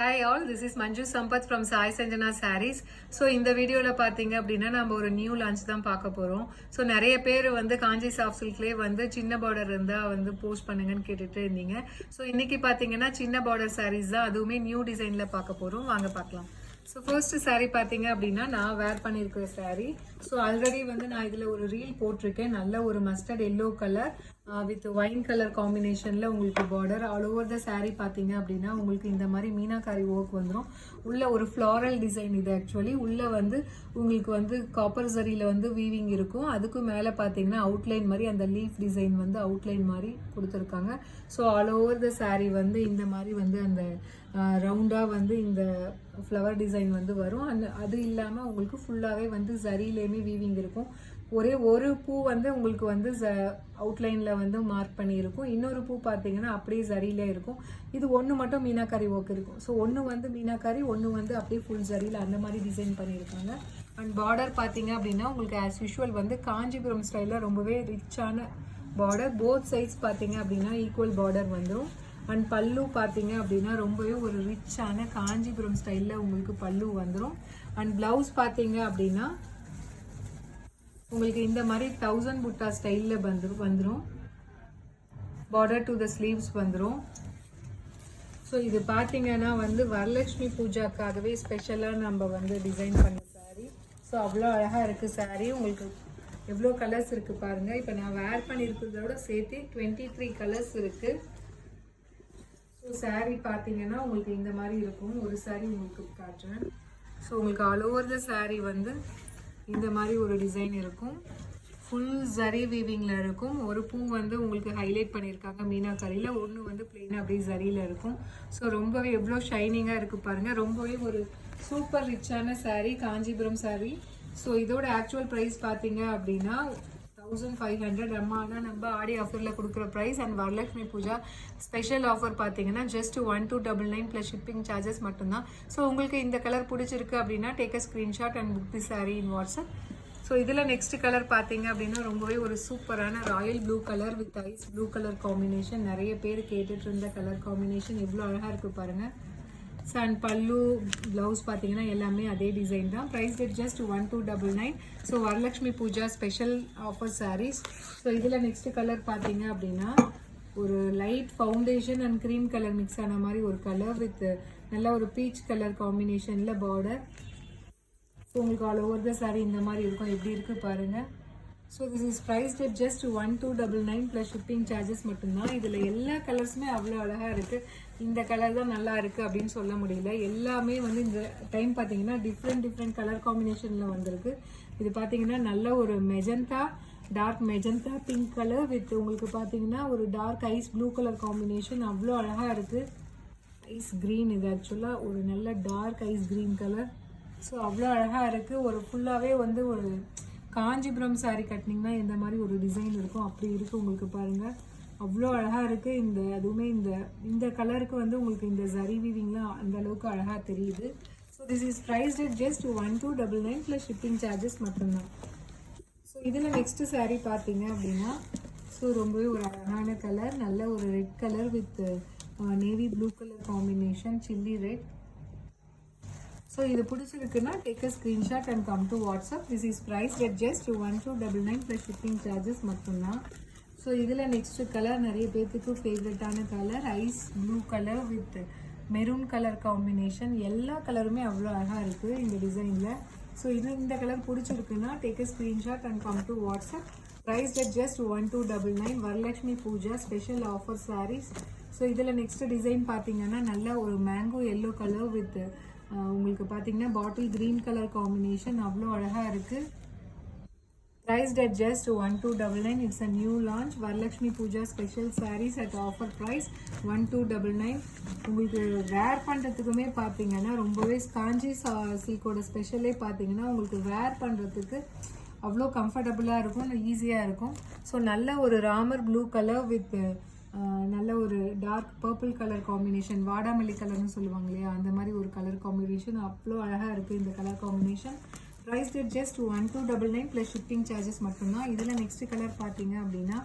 Hi all, this is Manju Sampath from Sai Sanjana Sarees. So இந்த வீடியோல பாத்தீங்க அப்படின்னா நம்ம ஒரு நியூ லான்ச் தான் பார்க்க போறோம். ஸோ நிறைய பேர் வந்து காஞ்சி சாஃப்ட் சில்க்லேயே வந்து சின்ன பார்டர் இருந்தா வந்து போஸ்ட் பண்ணுங்கன்னு கேட்டுட்டு இருந்தீங்க. ஸோ இன்னைக்கு பாத்தீங்கன்னா சின்ன பார்டர் சாரீஸ் தான், அதுவுமே நியூ டிசைன்ல பார்க்க போறோம். வாங்க பார்க்கலாம். ஸோ ஃபர்ஸ்ட் சாரீ பார்த்தீங்க அப்படின்னா நான் வேர் பண்ணியிருக்கிற சாரீ. ஸோ ஆல்ரெடி வந்து நான் இதில் ஒரு ரீல் போட்டிருக்கேன். நல்ல ஒரு mustard yellow colour with wine colour காம்பினேஷனில் உங்களுக்கு border all over the sari பார்த்தீங்க அப்படின்னா உங்களுக்கு இந்த மாதிரி மீனாக்காரி ஒர்க் வந்துடும். உள்ள ஒரு ஃப்ளாரல் டிசைன் இது ஆக்சுவலி. உள்ள வந்து உங்களுக்கு வந்து காப்பர் சரியில் வந்து வீவிங் இருக்கும். அதுக்கு மேலே பார்த்தீங்கன்னா அவுட்லைன் மாதிரி அந்த லீஃப் டிசைன் வந்து அவுட்லைன் மாதிரி கொடுத்துருக்காங்க. So all over the sari வந்து இந்த மாதிரி வந்து அந்த ரவுண்டாக வந்து இந்த ஃப்ளவர் டிசைன் வந்து வரும். அது இல்லாமல் உங்களுக்கு ஃபுல்லாகவே வந்து சரியிலேயுமே வீவிங் இருக்கும். ஒரே ஒரு பூ வந்து உங்களுக்கு வந்து அவுட்லைனில் வந்து மார்க் பண்ணியிருக்கும். இன்னொரு பூ பார்த்தீங்கன்னா அப்படியே சரியிலே இருக்கும். இது ஒன்று மட்டும் மீனாக்காரி ஒர்க் இருக்கும். ஸோ ஒன்று வந்து மீனாக்காரி, ஒன்று வந்து அப்படியே ஃபுல் சரியில் அந்த மாதிரி டிசைன் பண்ணியிருக்காங்க. அண்ட் பார்டர் பார்த்தீங்க அப்படின்னா உங்களுக்கு ஆஸ் யூஷுவல் வந்து காஞ்சிபுரம் ஸ்டைலில் ரொம்பவே ரிச்சான பார்டர். போத் சைட்ஸ் பார்த்தீங்க அப்படின்னா ஈக்குவல் பார்டர் வந்துடும். அண்ட் பல்லு பார்த்தீங்க அப்படின்னா ரொம்பவே ஒரு ரிச்சான காஞ்சிபுரம் ஸ்டைலில் உங்களுக்கு பல்லு வந்துடும். அண்ட் ப்ளவுஸ் பார்த்தீங்க அப்படின்னா உங்களுக்கு இந்த மாதிரி 1000 புட்டா ஸ்டைலில் வந்துடும். பார்டர் டு த ஸ்லீவ்ஸ் வந்துடும். ஸோ இது பார்த்தீங்கன்னா வந்து வரலட்சுமி பூஜாக்காகவே ஸ்பெஷலாக நம்ம வந்து டிசைன் பண்ண சாரீ. ஸோ அவ்வளோ அழகாக இருக்குது சாரீ. உங்களுக்கு எவ்வளோ கலர்ஸ் இருக்குது பாருங்கள். இப்போ நான் வேர் பண்ணியிருக்கிறதோட சேர்த்து 23 கலர்ஸ் இருக்குது. ஸோ சாரீ பார்த்தீங்கன்னா உங்களுக்கு இந்த மாதிரி இருக்கும். ஒரு சாரீ உங்களுக்கு காட்டுறேன். ஸோ உங்களுக்கு ஆல் ஓவர் த சாரீ வந்து இந்த மாதிரி ஒரு டிசைன் இருக்கும். ஃபுல் ஜரி வீவிங்கில் இருக்கும். ஒரு பூ வந்து உங்களுக்கு ஹைலைட் பண்ணியிருக்காங்க மீனாக்கரியில், ஒன்று வந்து பிளெயினாக அப்படியே ஜரியில் இருக்கும். ஸோ ரொம்பவே எவ்வளோ ஷைனிங்காக இருக்குது பாருங்கள். ரொம்பவே ஒரு சூப்பர் ரிச்சான சாரீ, காஞ்சிபுரம் சாரீ. ஸோ இதோட ஆக்சுவல் ப்ரைஸ் பார்த்தீங்க அப்படின்னா 1500. ஆனால் நம்ம ஆடி ஆஃபரில் கொடுக்குற price. And Varalakshmi puja special offer பார்த்தீங்கன்னா ஜஸ்ட் 1299 ப்ளஸ் ஷிப்பிங் சார்ஜஸ் மட்டும்தான். ஸோ உங்களுக்கு இந்த கலர் பிடிச்சிருக்கு அப்படின்னா take a screenshot and book the sari in WhatsApp. So இதில் நெக்ஸ்ட் கலர் பார்த்தீங்க அப்படின்னா ரொம்பவே ஒரு சூப்பரான royal blue colour with ice blue colour combination. நிறைய பேர் கேட்டுட்டு இருந்த கலர் காம்பினேஷன் எவ்வளோ அழகாக இருக்குது பாருங்கள். அண்ட் பல்லு ப்ளவுஸ் பார்த்தீங்கன்னா எல்லாமே அதே டிசைன் தான். Price rate just 1299. So Varalakshmi puja special offer saris. So இதில் நெக்ஸ்ட் கலர் பார்த்தீங்க அப்படின்னா ஒரு light foundation and cream colour mix ஆன மாதிரி ஒரு கலர் வித் நல்ல ஒரு பீச் கலர் காம்பினேஷனில் பார்டர். ஸோ உங்களுக்கு ஆல் ஓவர் த சாரீ இந்த மாதிரி இருக்கும். எப்படி இருக்குது பாருங்கள். So this is price rate just 1299 plus shipping charges மட்டும்தான். இதில் எல்லா கலர்ஸுமே அவ்வளோ அழகாக இருக்குது. இந்த கலர் தான் நல்லா இருக்குது அப்படின்னு சொல்ல முடியல. எல்லாமே வந்து இந்த டைம் பார்த்தீங்கன்னா டிஃப்ரெண்ட் கலர் காம்பினேஷனில் வந்திருக்கு. இது பார்த்தீங்கன்னா நல்ல ஒரு magenta, dark magenta pink colour with உங்களுக்கு பார்த்தீங்கன்னா ஒரு dark ice blue colour combination. அவ்வளோ அழகாக இருக்குது. ஐஸ் க்ரீன், இது ஆக்சுவலாக ஒரு நல்ல dark ice green colour. So அவ்வளோ அழகாக இருக்குது. ஒரு ஃபுல்லாகவே வந்து ஒரு காஞ்சிபுரம் சாரீ கட்டினீங்கன்னா இந்த மாதிரி ஒரு டிசைன் இருக்கும். அப்படி இருக்குது உங்களுக்கு பாருங்கள். அவ்வளோ அழகாக இருக்குது. அதுவுமே இந்த கலருக்கு வந்து உங்களுக்கு இந்த ஜரி வீவிங்லாம் அந்த அளவுக்கு அழகாக தெரியுது. So this is price rate just 1299 plus shipping charges மட்டும்தான். ஸோ இதில் நெக்ஸ்ட்டு சாரீ பார்த்தீங்க அப்படின்னா ஸோ ரொம்பவே ஒரு அழகான கலர், நல்ல ஒரு red colour with navy blue colour combination, chilli red. So இது பிடிச்சிருக்குன்னா take a screenshot and come to WhatsApp. This is price rate just 1299 plus shipping charges மட்டும்தான். ஸோ இதில் நெக்ஸ்ட்டு கலர் நிறைய பேர்த்துக்கு ஃபேவரட்டான colour ice blue colour with maroon colour combination. எல்லா கலருமே அவ்வளோ அழகாக இருக்குது இந்த டிசைனில். ஸோ இந்த கலர் பிடிச்சிருக்குன்னா take a screenshot and come to WhatsApp. Price rate just 1299. Varalakshmi puja special offer saris. So இதில் நெக்ஸ்ட் டிசைன் பார்த்தீங்கன்னா நல்ல ஒரு மேங்கோ எல்லோ கலர் வித் உங்களுக்கு பார்த்தீங்கன்னா பாட்டில் க்ரீன் கலர் காம்பினேஷன். அவ்வளோ அழகாக இருக்குது. Price rate just 1299. It's a new launch Varalakshmi puja special saris at offer price 1299. உங்களுக்கு வேர் பண்ணுறதுக்குமே பார்த்தீங்கன்னா ரொம்பவே காஞ்சி சில்கோட ஸ்பெஷலே பார்த்தீங்கன்னா உங்களுக்கு வேர் பண்ணுறதுக்கு அவ்வளோ கம்ஃபர்டபுளாக இருக்கும், ஈஸியாக இருக்கும். ஸோ நல்ல ஒரு ராமர் ப்ளூ கலர் வித் நல்ல ஒரு டார்க் பர்பிள் கலர் காம்பினேஷன், வாடாமல்லி கலர்னு சொல்லுவாங்க இல்லையா, அந்த மாதிரி ஒரு கலர் காம்பினேஷன். அவ்வளோ அழகாக இருக்குது இந்த colour combination. Price rate just 1299 plus shipping charges மட்டும்தான். இதில் நெக்ஸ்ட் கலர் பார்த்தீங்க அப்படின்னா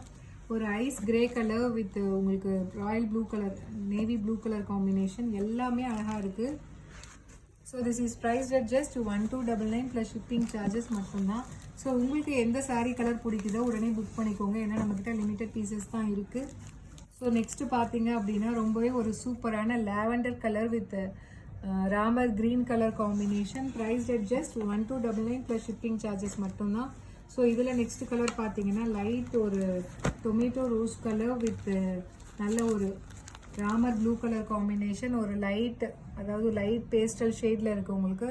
ஒரு ஐஸ் கிரே கலர் வித் உங்களுக்கு royal blue colour, navy blue colour combination எல்லாமே அழகாக இருக்குது. So this is price at just 1299 plus shipping charges மட்டும்தான். ஸோ உங்களுக்கு எந்த சாரீ கலர் பிடிக்குதோ உடனே புக் பண்ணிக்கோங்க, ஏன்னா நம்மக்கிட்ட லிமிட்டட் பீசஸ் தான் இருக்குது. ஸோ நெக்ஸ்ட்டு பார்த்தீங்க அப்படின்னா ரொம்பவே ஒரு சூப்பரான lavender colour with Ramar green colour combination. Price at just 1299 plus shipping charges மட்டும்தான். ஸோ இதில் நெக்ஸ்ட் கலர் பார்த்தீங்கன்னா லைட் ஒரு டொமேட்டோ ரோஸ் கலர் வித் நல்ல ஒரு ராமர் ப்ளூ கலர் காம்பினேஷன், ஒரு லைட் அதாவது லைட் பேஸ்டல் ஷேடில் இருக்குது உங்களுக்கு.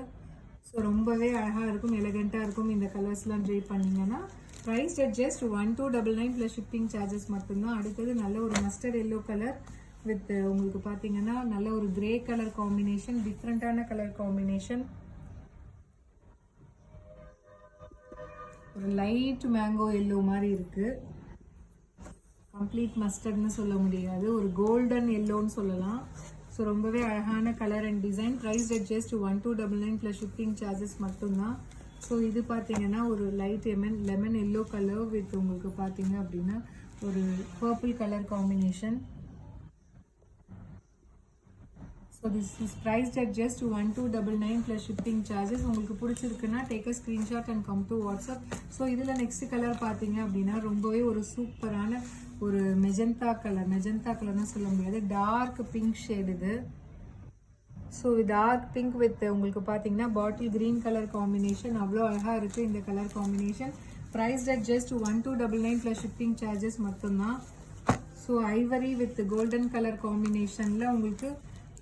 ஸோ ரொம்பவே அழகாக இருக்கும், எலகண்ட்டாக இருக்கும் இந்த கலர்ஸ்லாம் ட்ரை பண்ணிங்கன்னா. Price at just 1299 plus shipping charges மட்டும்தான். அடுத்தது நல்ல ஒரு மஸ்டர்ட் எல்லோ கலர் வித் உங்களுக்கு பார்த்தீங்கன்னா நல்ல ஒரு கிரே கலர் காம்பினேஷன், டிஃப்ரெண்ட்டான கலர் காம்பினேஷன். ஒரு லைட் மேங்கோ எல்லோ மாதிரி இருக்குது, கம்ப்ளீட் மஸ்டர்ட்னு சொல்ல முடியாது, ஒரு கோல்டன் எல்லோன்னு சொல்லலாம். ஸோ ரொம்பவே அழகான colour and design. Price at just 1299 plus shipping charges மட்டும்தான். ஸோ இது பார்த்தீங்கன்னா ஒரு light lemon yellow colour with உங்களுக்கு பார்த்தீங்க அப்படின்னா ஒரு purple colour combination. So this is priced at just 1299 plus shipping charges. உங்களுக்கு பிடிச்சிருக்குன்னா take a screenshot and come to WhatsApp. So இதில் நெக்ஸ்ட் கலர் பார்த்தீங்க அப்படின்னா ரொம்பவே ஒரு சூப்பரான ஒரு மெஜந்தா கலர்னு சொல்ல முடியாது, டார்க் பிங்க் ஷேட் இது. ஸோ டார்க் பிங்க் வித் உங்களுக்கு பார்த்தீங்கன்னா பாட்டில் க்ரீன் கலர் காம்பினேஷன், அவ்வளோ அழகாக இருக்குது இந்த colour combination. Price at just 1299 plus shipping charges மட்டும்தான். So ivory with golden colour காம்பினேஷனில் உங்களுக்கு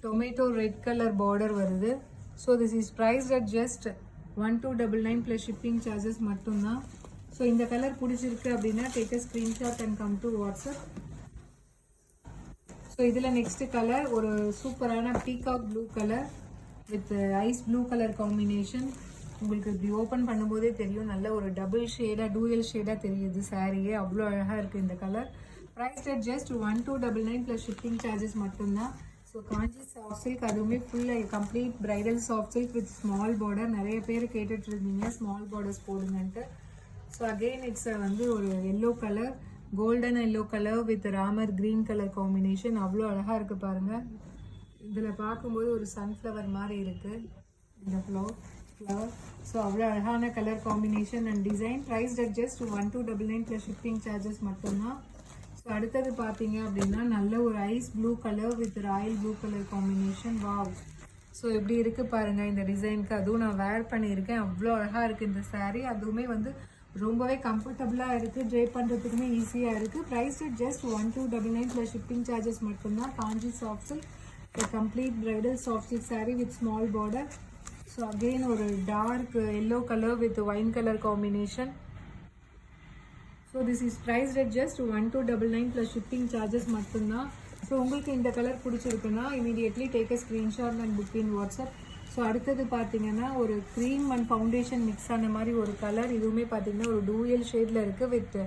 டொமேட்டோ ரெட் கலர் பார்டர் வருது. So this is price at just 1299 plus shipping charges மட்டும்தான். ஸோ இந்த கலர் பிடிச்சிருக்கு அப்படின்னா take a screenshot and come to WhatsApp. So இதில் next colour ஒரு சூப்பரான peacock blue colour with ice blue colour combination. உங்களுக்கு இப்படி ஓப்பன் பண்ணும்போதே தெரியும், நல்ல ஒரு டபுள் ஷேடாக டூயல் ஷேடாக தெரியுது சாரியே, அவ்வளோ அழகாக இருக்குது இந்த colour. Price at just 1299 plus shipping charges மட்டும்தான். ஸோ காஞ்சி சாஃப்ட் சில்க், அதுவுமே ஃபுல்லாக complete bridal soft silk with small border. நிறைய பேர் கேட்டுட்டு இருந்தீங்க ஸ்மால் பார்டர்ஸ் போடுங்கன்ட்டு. ஸோ அகெயின் இட்ஸ் வந்து ஒரு yellow colour, golden yellow colour with Ramar green colour combination, அவ்வளோ அழகாக இருக்குது பாருங்கள். இதில் பார்க்கும்போது ஒரு சன்ஃப்ளவர் மாதிரி இருக்குது இந்த ஃப்ளவர். ஸோ அவ்வளோ அழகான colour combination and design. Price at just 1299 plus shipping charges மட்டும்தான். ஸோ அடுத்தது பார்த்தீங்க அப்படின்னா நல்ல ஒரு ice blue colour with royal blue colour combination. Wow, so எப்படி இருக்குது பாருங்கள் இந்த டிசைனுக்கு. அதுவும் நான் வேர் பண்ணியிருக்கேன், அவ்வளோ அழகாக இருக்குது இந்த சாரீ. அதுவுமே வந்து ரொம்பவே கம்ஃபர்டபுளாக இருக்குது, ட்ரை பண்ணுறதுக்குமே ஈஸியாக இருக்குது. Price at just 1299 plus shipping charges மட்டும்தான். Kanchi soft silk, complete bridal soft silk sari with small border. So again ஒரு dark yellow colour with wine colour combination. So this is priced at just 1299 plus shipping charges மட்டும்தான். So உங்களுக்கு இந்த colour பிடிச்சிருக்குன்னா immediately take a screenshot and book in WhatsApp. So அடுத்தது பார்த்தீங்கன்னா ஒரு cream and foundation mix ஆன மாதிரி ஒரு கலர். இதுவுமே பார்த்தீங்கன்னா ஒரு டூயல் ஷேடில் இருக்குது வித்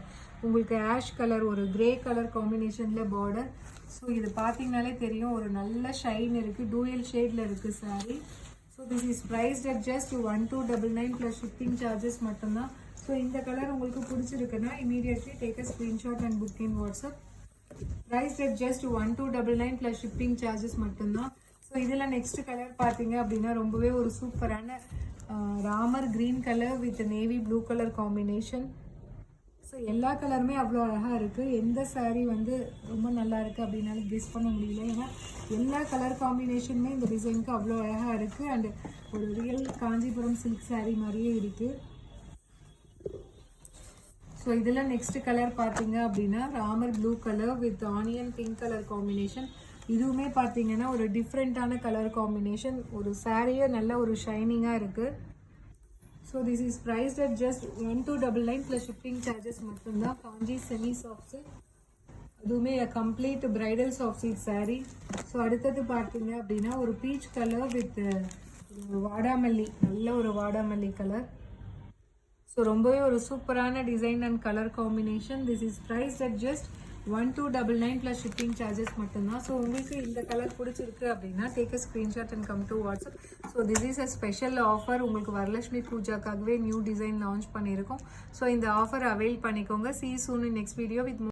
உங்களுக்கு ஆஷ் கலர் ஒரு கிரே கலர் காம்பினேஷனில் பார்டர். ஸோ இது பார்த்தீங்கனாலே தெரியும் ஒரு நல்ல ஷைன் இருக்குது, டூயல் ஷேடில் இருக்குது sari. So this is priced at just 1299 plus shipping charges மட்டும்தான். ஸோ இந்த கலர் உங்களுக்கு பிடிச்சிருக்குன்னா immediately take a screenshot and book in WhatsApp. Prized at just 1299 plus shipping charges மட்டும்தான். ஸோ இதில் நெக்ஸ்ட் கலர் பார்த்தீங்க அப்படின்னா ரொம்பவே ஒரு சூப்பரான Ramar green colour with navy blue colour combination. So எல்லா கலருமே அவ்வளோ அழகாக இருக்குது. எந்த சாரீ வந்து ரொம்ப நல்லா இருக்குது அப்படின்னால கெஸ் பண்ண முடியல, ஏன்னா எல்லா கலர் காம்பினேஷனுமே இந்த டிசைனுக்கு அவ்வளோ அழகாக இருக்குது. அண்டு ஒரு ரியல் காஞ்சிபுரம் சில்க் சாரீ மாதிரியே இருக்குது. ஸோ இதில் நெக்ஸ்ட் கலர் பார்த்தீங்க அப்படின்னா Ramar blue colour with onion pink colour combination. இதுவுமே பார்த்தீங்கன்னா ஒரு டிஃப்ரெண்ட்டான கலர் காம்பினேஷன், ஒரு சாரியே நல்ல ஒரு ஷைனிங்காக இருக்குது. So this is priced at just 1299 plus shipping charges மட்டும்தான். காஞ்சி செமி சாஃப்ட் சில்க், அதுவுமே complete bridal soft silk sari. So அடுத்தது பார்த்தீங்க அப்படின்னா ஒரு பீச் கலர் வித் வாடாமல்லி, நல்ல ஒரு வாடாமல்லி கலர். ஸோ ரொம்பவே ஒரு சூப்பரான design and colour combination. This is priced at just 1299 plus shipping charges மட்டும்தான். ஸோ உங்களுக்கு இந்த கலர் பிடிச்சிருக்கு அப்படின்னா take a screenshot and come to WhatsApp. So this is a special offer, உங்களுக்கு வரலட்சுமி பூஜாக்காகவே நியூ டிசைன் லான்ச் பண்ணியிருக்கோம். ஸோ இந்த offer avail பண்ணிக்கோங்க. see you soon in next video with more